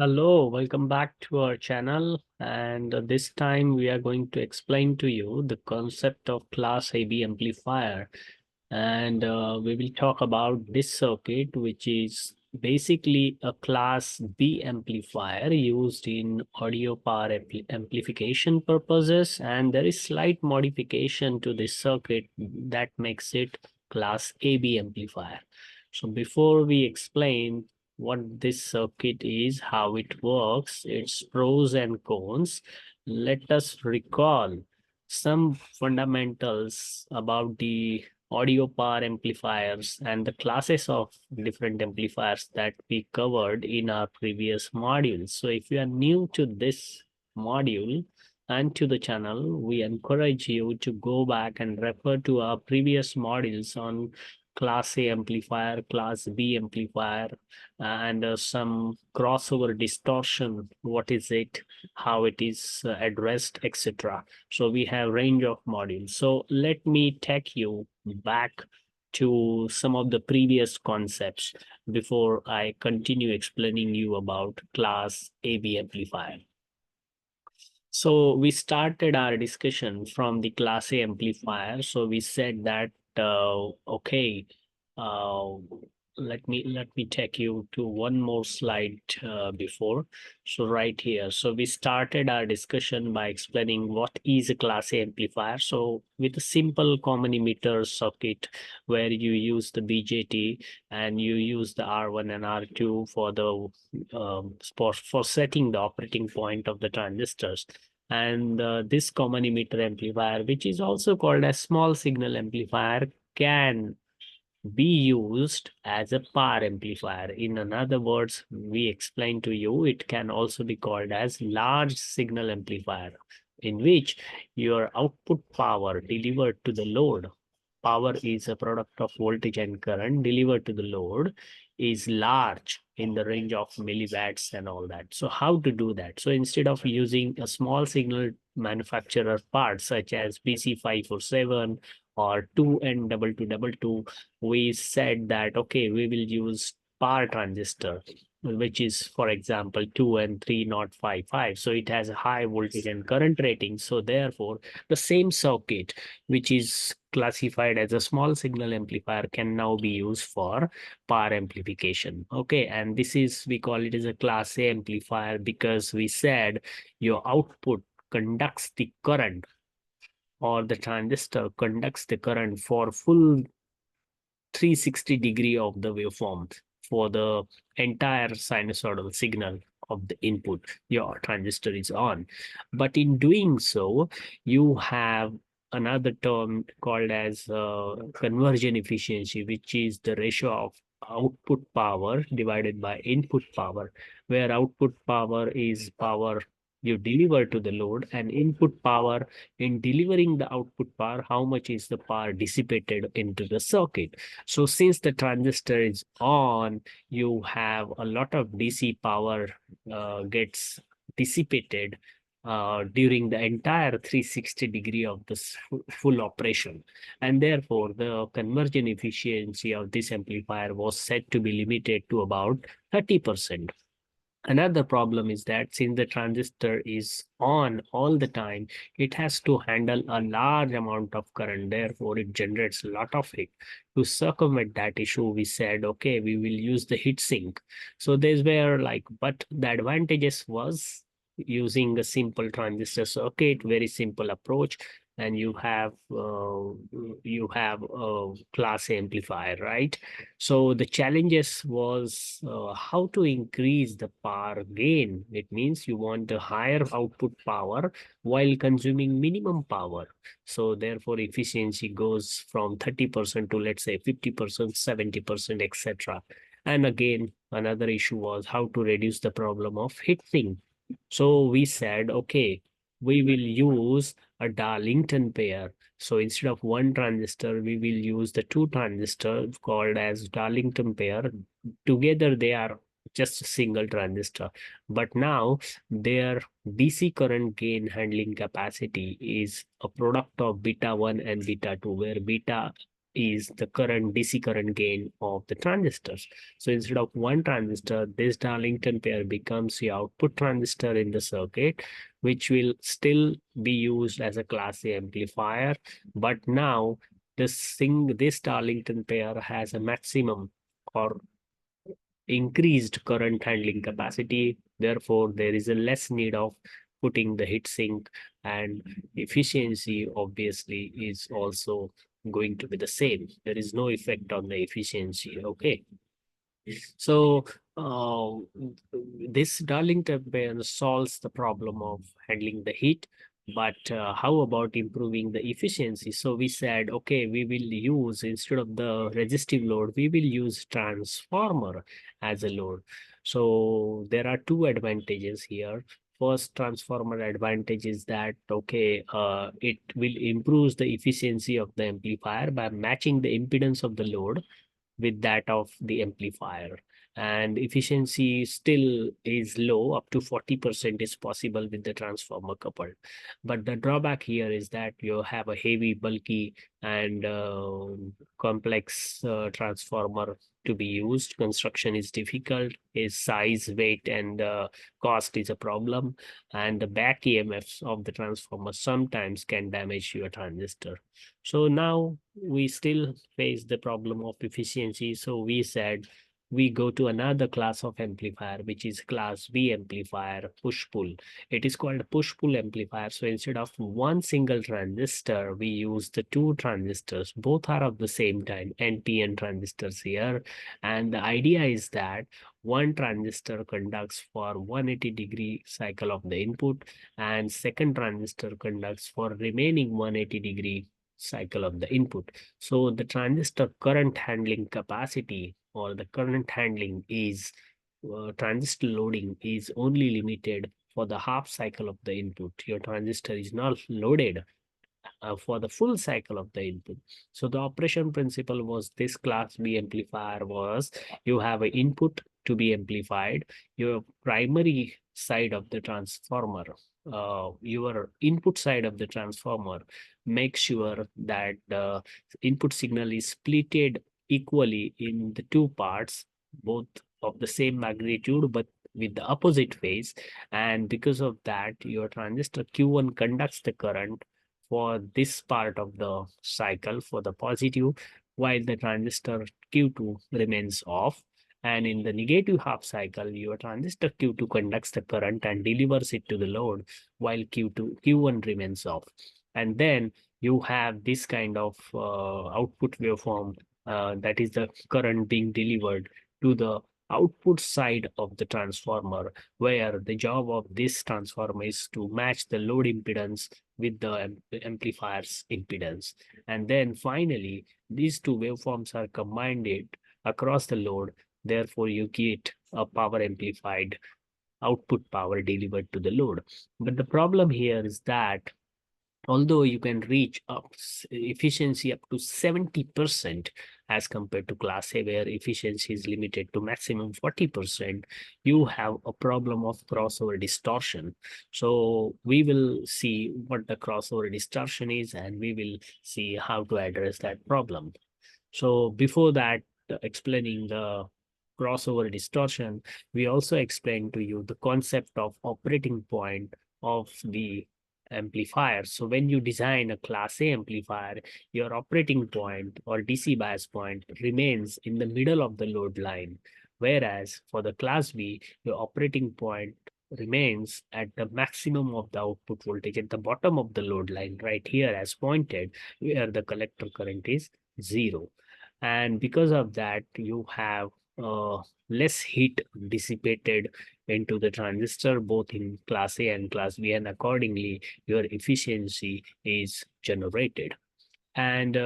Hello, welcome back to our channel. And this time we are going to explain to you the concept of Class AB amplifier. And we will talk about this circuit, which is basically a Class B amplifier used in audio power amplification purposes. And there is slight modification to this circuit that makes it Class AB amplifier. So before we explain what this circuit is, how it works, its pros and cons, let us recall some fundamentals about the audio power amplifiers and the classes of different amplifiers that we covered in our previous modules. So if you are new to this module and to the channel, we encourage you to go back and refer to our previous modules on Class A amplifier, Class B amplifier, and some crossover distortion. What is it? How it is addressed, etc. So we have range of modules. So let me take you back to some of the previous concepts before I continue explaining you about Class AB amplifier. So we started our discussion from the Class A amplifier. So we said that okay, uh, let me take you to one more slide before. So right here, so we started our discussion by explaining what is a Class A amplifier. So with a simple common emitter circuit where you use the BJT and you use the R1 and R2 for the for setting the operating point of the transistors. And this common emitter amplifier, which is also called a small signal amplifier, can be used as a power amplifier. In other words, we explained to you, it can also be called as large signal amplifier, in which your output power delivered to the load, power is a product of voltage and current delivered to the load, is large in the range of milliwatts and all that. So how to do that? So instead of using a small signal manufacturer part such as BC547 or 2N2222, we said that, okay, we will use power transistor, which is, for example, 2N3055. So it has a high voltage and current rating. So therefore, the same circuit, which is classified as a small signal amplifier, can now be used for power amplification. Okay, and this is, we call it as a Class A amplifier because we said your output conducts the current, or the transistor conducts the current for full 360 degree of the waveform for the entire sinusoidal signal of the input your transistor is on. But in doing so, you have another term called as conversion efficiency, which is the ratio of output power divided by input power, where output power is power you deliver to the load, and input power, in delivering the output power, how much is the power dissipated into the circuit. So since the transistor is on, you have a lot of DC power gets dissipated during the entire 360 degree of this full operation. And therefore, the conversion efficiency of this amplifier was said to be limited to about 30%. Another problem is that since the transistor is on all the time, it has to handle a large amount of current. Therefore, it generates a lot of heat. To circumvent that issue, we said, okay, we will use the heat sink. So there's where, like, but the advantages was using a simple transistor circuit, very simple approach, and you have a Class A amplifier, right? So the challenges was how to increase the power gain. It means you want a higher output power while consuming minimum power. So therefore, efficiency goes from 30% to, let's say, 50%, 70%, etc. And again, another issue was how to reduce the problem of heat sink. So we said, okay, we will use a Darlington pair. So instead of one transistor, we will use the two transistors called as Darlington pair. Together, they are just a single transistor. But now their DC current gain handling capacity is a product of beta 1 and beta 2, where beta is the current DC current gain of the transistors. So instead of one transistor, this Darlington pair becomes the output transistor in the circuit, which will still be used as a Class A amplifier. But now this Darlington pair has a maximum or increased current handling capacity. Therefore, there is a less need of putting the heat sink, and efficiency obviously is also going to be the same. There is no effect on the efficiency. Okay. So this Darlington pair solves the problem of handling the heat, but how about improving the efficiency? So we said, okay, we will use, instead of the resistive load, we will use transformer as a load. So there are two advantages here. First transformer advantage is that, okay, it will improve the efficiency of the amplifier by matching the impedance of the load with that of the amplifier, and efficiency still is low. Up to 40% is possible with the transformer coupled. But the drawback here is that you have a heavy, bulky, and complex transformer to be used. Construction is difficult, is size, weight, and cost is a problem, and the back EMFs of the transformer sometimes can damage your transistor. So now we still face the problem of efficiency. So we said we go to another class of amplifier, which is Class B amplifier, push-pull. It is called push-pull amplifier. So instead of one single transistor, we use the two transistors. Both are of the same type, NPN transistors here. And the idea is that one transistor conducts for 180-degree cycle of the input, and second transistor conducts for remaining 180-degree cycle of the input. So the transistor current handling capacity, or the current handling is transistor loading, is only limited for the half cycle of the input. Your transistor is not loaded for the full cycle of the input. So the operation principle was, this Class B amplifier was, you have an input to be amplified, your primary side of the transformer, your input side of the transformer, make sure that the input signal is splitted equally in the two parts, both of the same magnitude but with the opposite phase. And because of that, your transistor Q1 conducts the current for this part of the cycle for the positive, while the transistor Q2 remains off. And in the negative half cycle, your transistor Q2 conducts the current and delivers it to the load, while Q1 remains off. And then you have this kind of output waveform, that is the current being delivered to the output side of the transformer, where the job of this transformer is to match the load impedance with the amplifier's impedance. And then finally, these two waveforms are combined across the load. Therefore, you get a power amplified output power delivered to the load. But the problem here is that although you can reach efficiency up to 70% as compared to Class A, where efficiency is limited to maximum 40%, you have a problem of crossover distortion. So we will see what the crossover distortion is, and we will see how to address that problem. So before that, explaining the crossover distortion, we also explained to you the concept of operating point of the amplifier. So when you design a Class A amplifier, your operating point or DC bias point remains in the middle of the load line. Whereas for the Class B, your operating point remains at the maximum of the output voltage at the bottom of the load line, right here as pointed, where the collector current is 0. And because of that, you have less heat dissipated into the transistor, both in Class A and Class B, and accordingly, your efficiency is generated. And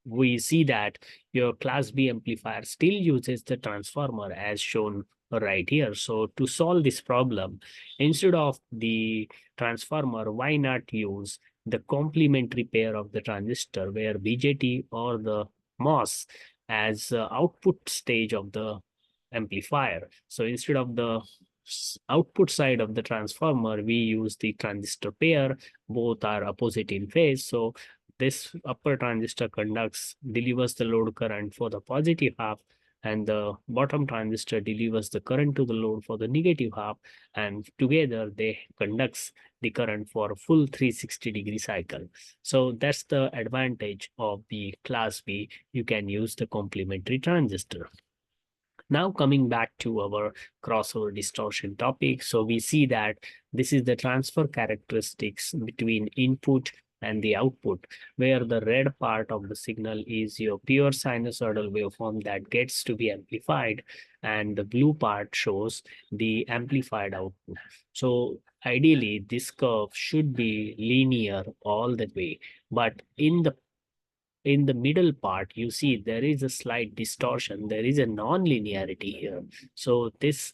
we see that your Class B amplifier still uses the transformer as shown right here. So to solve this problem, instead of the transformer, why not use the complementary pair of the transistor, where BJT or the MOS as output stage of the amplifier. So instead of the output side of the transformer, we use the transistor pair. Both are opposite in phase. So this upper transistor delivers the load current for the positive half, and the bottom transistor delivers the current to the load for the negative half, and together they conducts the current for a full 360-degree cycle. So that's the advantage of the class B. You can use the complementary transistor. Now coming back to our crossover distortion topic, so we see that this is the transfer characteristics between input and the output, where the red part of the signal is your pure sinusoidal waveform that gets to be amplified, and the blue part shows the amplified output. So ideally, this curve should be linear all the way, but in the middle part, you see there is a slight distortion. There is a non-linearity here. So this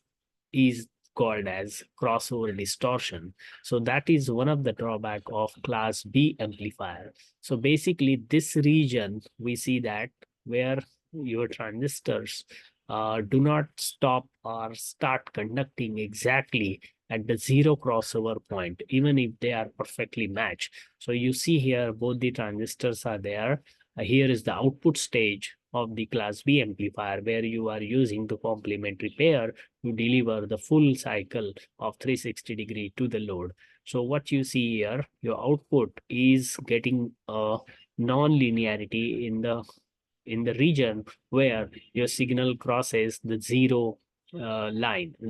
is called as crossover distortion. So that is one of the drawback of class B amplifier. So basically this region, we see that where your transistors do not stop or start conducting exactly at the zero crossover point, even if they are perfectly matched. So you see here, both the transistors are there. Here is the output stage of the class B amplifier, where you are using the complementary pair to deliver the full cycle of 360-degree to the load. So what you see here, your output is getting a non-linearity in the region where your signal crosses the zero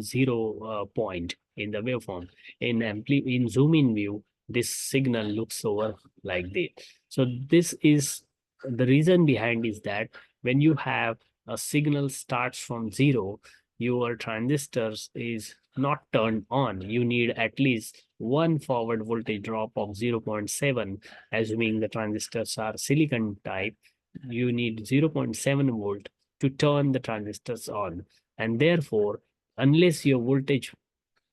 zero point in the waveform. In zoom in view, this signal looks over like this. So this is the reason behind is that when you have a signal starts from zero, your transistors is not turned on. You need at least one forward voltage drop of 0.7, assuming the transistors are silicon type. You need 0.7 volt to turn the transistors on. And therefore, unless your voltage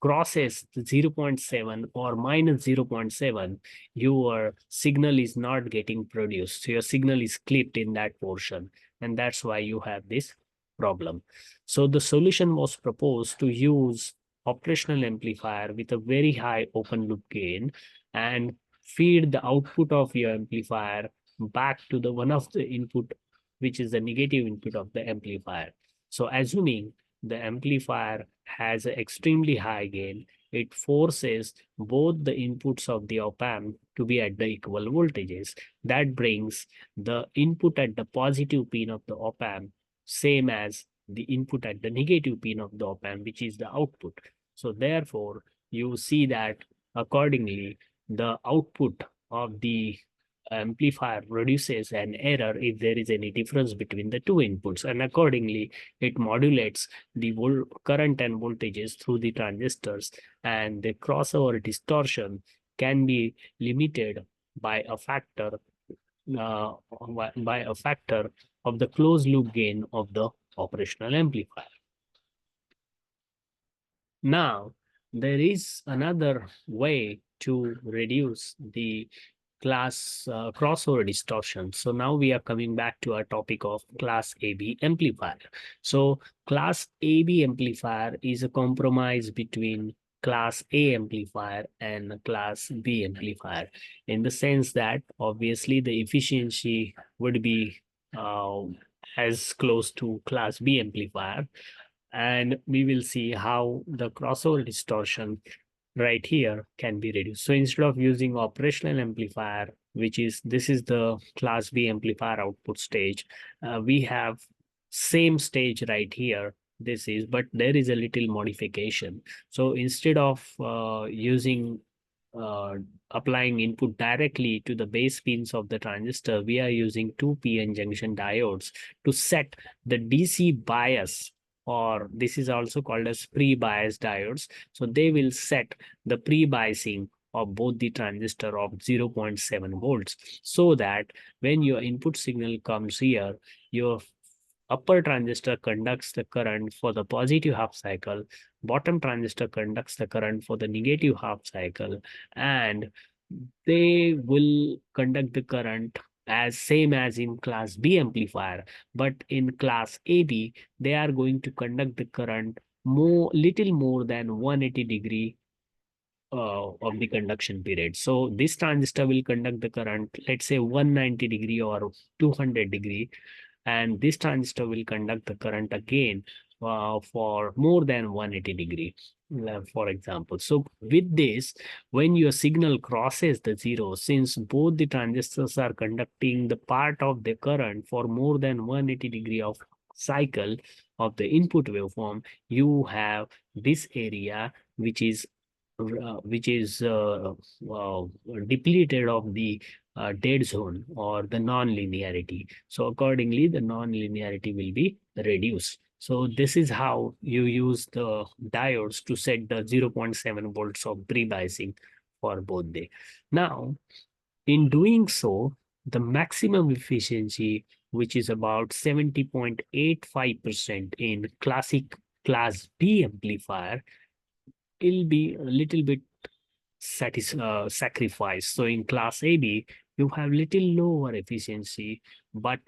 crosses the 0.7 or minus 0.7, your signal is not getting produced. So your signal is clipped in that portion. And that's why you have this problem. So the solution was proposed to use operational amplifier with a very high open loop gain and feed the output of your amplifier back to the one of the input, which is the negative input of the amplifier. So assuming the amplifier has an extremely high gain, it forces both the inputs of the op-amp to be at the equal voltages. That brings the input at the positive pin of the op-amp same as the input at the negative pin of the op-amp, which is the output. So therefore, you see that accordingly, the output of the amplifier produces an error if there is any difference between the two inputs, and accordingly it modulates the current and voltages through the transistors, and the crossover distortion can be limited by a factor uh, of the closed loop gain of the operational amplifier. Now, there is another way to reduce the class crossover distortion. So now we are coming back to our topic of class AB amplifier. So class AB amplifier is a compromise between class A amplifier and class B amplifier, in the sense that obviously the efficiency would be as close to class B amplifier, and we will see how the crossover distortion right here can be reduced. So instead of using operational amplifier, this is the class B amplifier output stage, we have same stage right here. But there is a little modification. So instead of uh, applying input directly to the base pins of the transistor, we are using two PN junction diodes to set the DC bias, or this is also called as pre-bias diodes. So they will set the pre-biasing of both the transistor of 0.7 volts, so that when your input signal comes here, your upper transistor conducts the current for the positive half cycle, bottom transistor conducts the current for the negative half cycle, and they will conduct the current as same as in class B amplifier. But in class AB, they are going to conduct the current little more than 180 degree of the conduction period. So this transistor will conduct the current, let's say 190 degree or 200 degree, and this transistor will conduct the current again for more than 180 degree, for example. So with this, when your signal crosses the zero, since both the transistors are conducting the part of the current for more than 180 degree of cycle of the input waveform, you have this area which is depleted of the dead zone or the non-linearity. So accordingly, the non-linearity will be reduced. So this is how you use the diodes to set the 0.7 volts of pre-biasing for both day. Now, in doing so, the maximum efficiency, which is about 70.85% in classic class B amplifier, will be a little bit sacrificed. So in class AB, you have little lower efficiency, but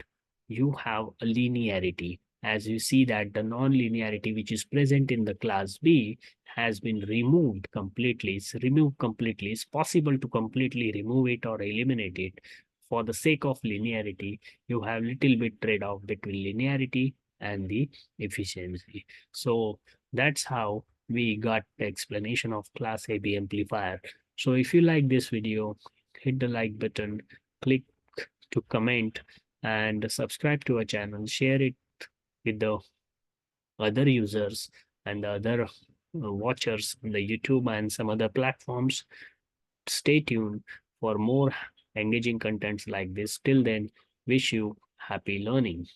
you have a linearity. As you see that the non-linearity which is present in the class B has been removed completely. It's removed completely. It's possible to completely remove it or eliminate it. For the sake of linearity, you have little bit trade-off between linearity and the efficiency. So that's how we got the explanation of class AB amplifier. So if you like this video, hit the like button, click to comment, and subscribe to our channel, share it with the other users and the other watchers on the YouTube and some other platforms. Stay tuned for more engaging contents like this. Till then, wish you happy learning.